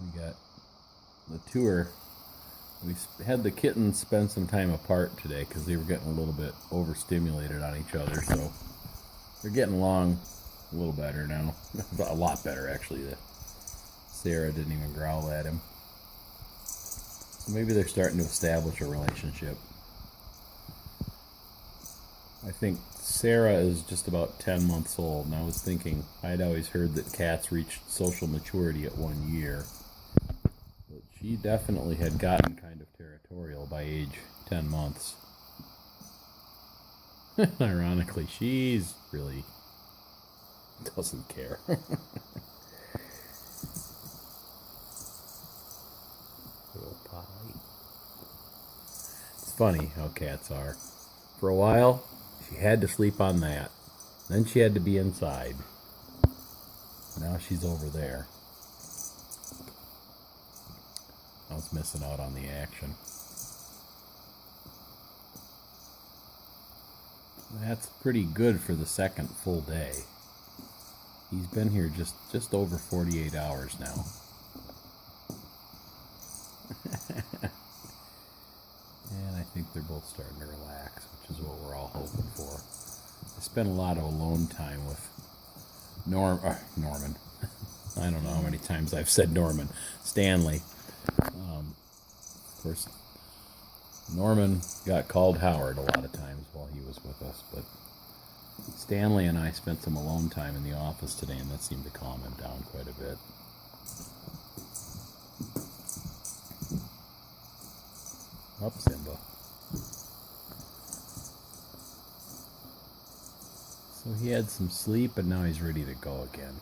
We got the tour. We had the kittens spend some time apart today because they were getting a little bit overstimulated on each other, so they're getting along a little better now. A lot better, actually. Sarah didn't even growl at him. So maybe they're starting to establish a relationship. I think Sarah is just about 10 months old, and I was thinking, I'd always heard that cats reached social maturity at 1 year. But she definitely had gotten kind of territorial by age 10 months. Ironically, she's really doesn't care. Little pie. It's funny how cats are. For a while, she had to sleep on that. Then she had to be inside. Now she's over there. I was missing out on the action. That's pretty good for the second full day. He's been here just over 48 hours now. And I think they're both starting to relax, which is what we're all hoping for. I spent a lot of alone time with Norman. I don't know how many times I've said Norman. Stanley. Of course, Norman got called Howard a lot of times while he was with us, but Stanley and I spent some alone time in the office today, and that seemed to calm him down quite a bit. Up, Simba. So he had some sleep, and now he's ready to go again.